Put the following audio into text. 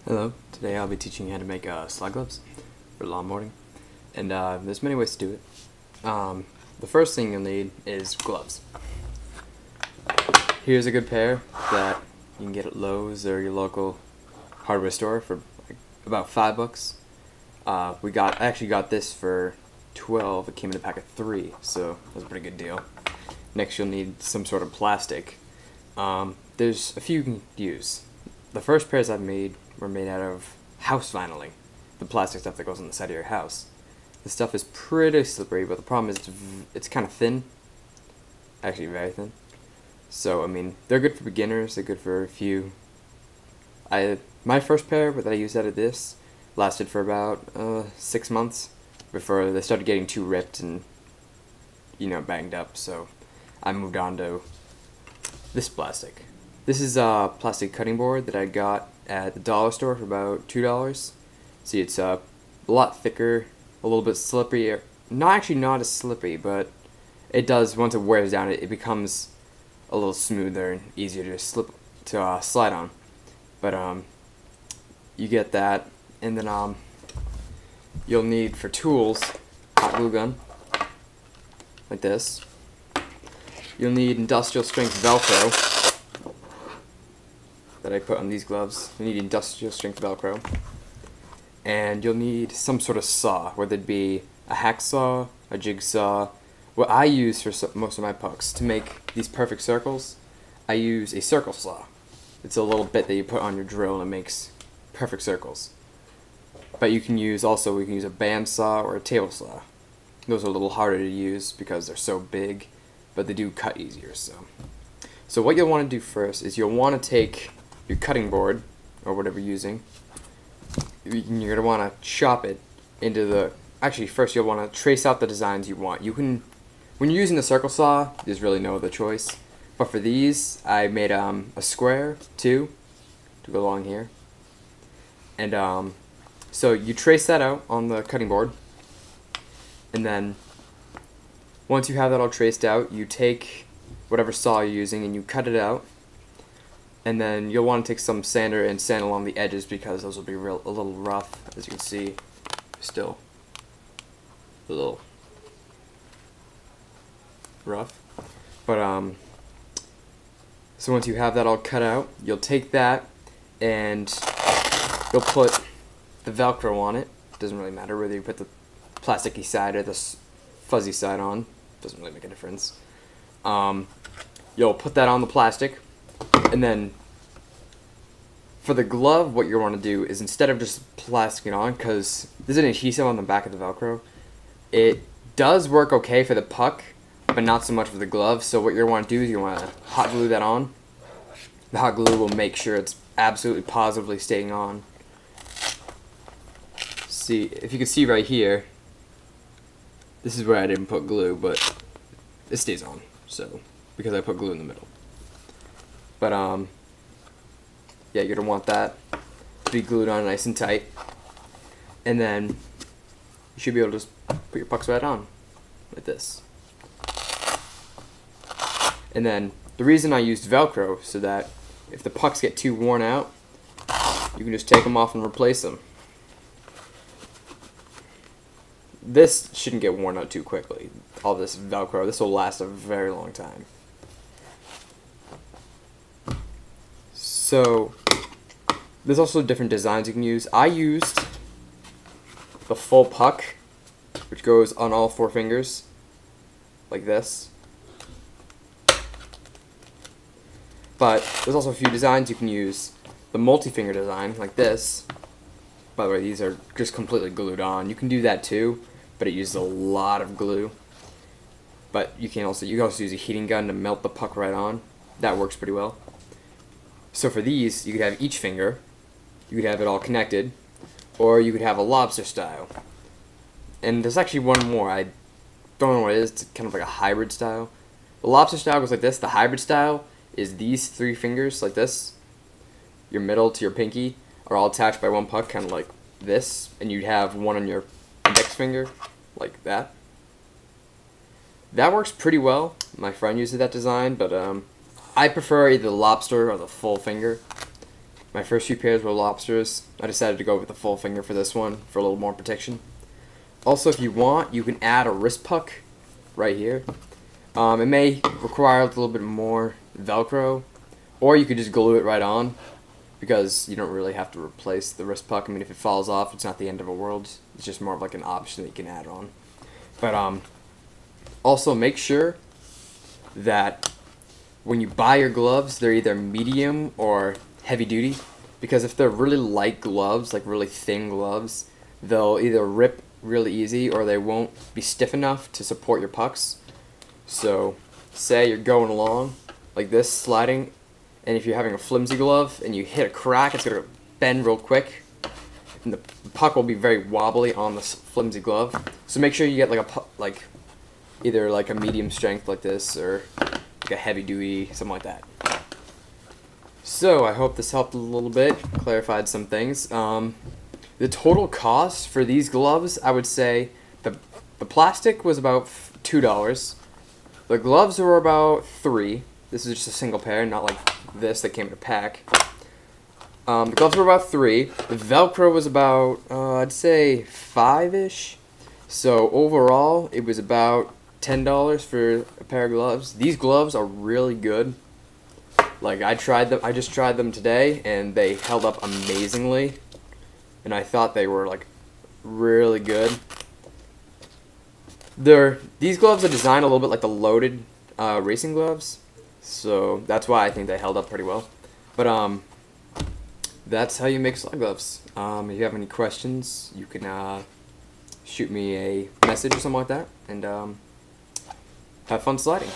Hello, today I'll be teaching you how to make slide gloves for longboarding, and there's many ways to do it. The first thing you'll need is gloves. Here's a good pair that you can get at Lowe's or your local hardware store for like about $5. I actually got this for 12. It came in a pack of 3, so that was a pretty good deal. Next you'll need some sort of plastic. There's a few you can use. The first pairs I've made were made out of house vinyling, the plastic stuff that goes on the side of your house. This stuff is pretty slippery, but the problem is it's kind of thin, actually very thin. So I mean, they're good for beginners. They're good for a few. My first pair that I used out of this lasted for about 6 months before they started getting too ripped and banged up. So I moved on to this plastic. This is a plastic cutting board that I got at the dollar store for about $2. See, it's a lot thicker, a little bit slippery. Not as slippery, but it does, once it wears down, it becomes a little smoother and easier to slide on. But you get that, and then you'll need for tools hot glue gun, like this. You'll need industrial strength Velcro that I put on these gloves. You need industrial strength Velcro, and you'll need some sort of saw, whether it be a hacksaw, a jigsaw. What I use for most of my pucks to make these perfect circles, I use a circle saw. It's a little bit that you put on your drill and it makes perfect circles. But you can use a band saw or a table saw. Those are a little harder to use because they're so big, but they do cut easier. So what you'll want to do first is you'll want to take your cutting board, or whatever you're using, you're going to want to chop it into first you'll want to trace out the designs you want. When you're using the circle saw, there's really no other choice. But for these, I made a square, too, to go along here. And so you trace that out on the cutting board, and then once you have that all traced out, you take whatever saw you're using and you cut it out. And then you'll want to take some sander and sand along the edges because those will be a little rough. As you can see, still a little rough. But so once you have that all cut out, you'll take that and you'll put the Velcro on it. Doesn't really matter whether you put the plasticky side or the fuzzy side on. Doesn't really make a difference. You'll put that on the plastic. And then for the glove, what you want to do is, instead of just plastic it on, because there's an adhesive on the back of the Velcro, it does work okay for the puck, but not so much for the glove. So what you want to do is you want to hot glue that on. The hot glue will make sure it's absolutely positively staying on. See, if you can see right here, this is where I didn't put glue, but it stays on. So because I put glue in the middle. But yeah, you're gonna want that to be glued on nice and tight, and then you should be able to just put your pucks right on, like this. And then the reason I used Velcro, so that if the pucks get too worn out, you can just take them off and replace them. This shouldn't get worn out too quickly. All this Velcro, this will last a very long time. So there's also different designs you can use. I used the full puck, which goes on all 4 fingers, like this. But there's also a few designs you can use. The multi-finger design, like this. By the way, these are just completely glued on. You can do that too, but it uses a lot of glue. But you can also use a heating gun to melt the puck right on. That works pretty well. So for these, you could have each finger, you could have it all connected, or you could have a lobster style. And there's actually one more. I don't know what it is. It's kind of like a hybrid style. The lobster style goes like this. The hybrid style is these 3 fingers, like this. Your middle to your pinky are all attached by one puck, kind of like this. And you'd have one on your index finger, like that. That works pretty well. My friend uses that design, but I prefer either the lobster or the full finger. My first few pairs were lobsters. I decided to go with the full finger for this one for a little more protection. Also, if you want, you can add a wrist puck right here. It may require a little bit more Velcro, or you could just glue it right on, because you don't really have to replace the wrist puck. I mean, if it falls off, it's not the end of the world. It's just more of like an option that you can add on. But also make sure that when you buy your gloves, they're either medium or heavy duty, because if they're really light gloves, like really thin gloves, they'll either rip really easy or they won't be stiff enough to support your pucks. So say you're going along like this, sliding, and if you're having a flimsy glove and you hit a crack, it's going to bend real quick, and the puck will be very wobbly on the flimsy glove. So make sure you get like either like a medium strength like this, or like a heavy duty, something like that. So I hope this helped a little bit, clarified some things. The total cost for these gloves, I would say the plastic was about $2. The gloves were about $3. This is just a single pair, not like this that came in a pack. The gloves were about $3. The Velcro was about, I'd say $5-ish. So overall, it was about $10 for a pair of gloves. These gloves are really good. Like, I just tried them today, and they held up amazingly. And I thought they were like really good. These gloves are designed a little bit like the loaded racing gloves, so that's why I think they held up pretty well. But that's how you make slide gloves. If you have any questions, you can shoot me a message or something like that, and have fun sliding.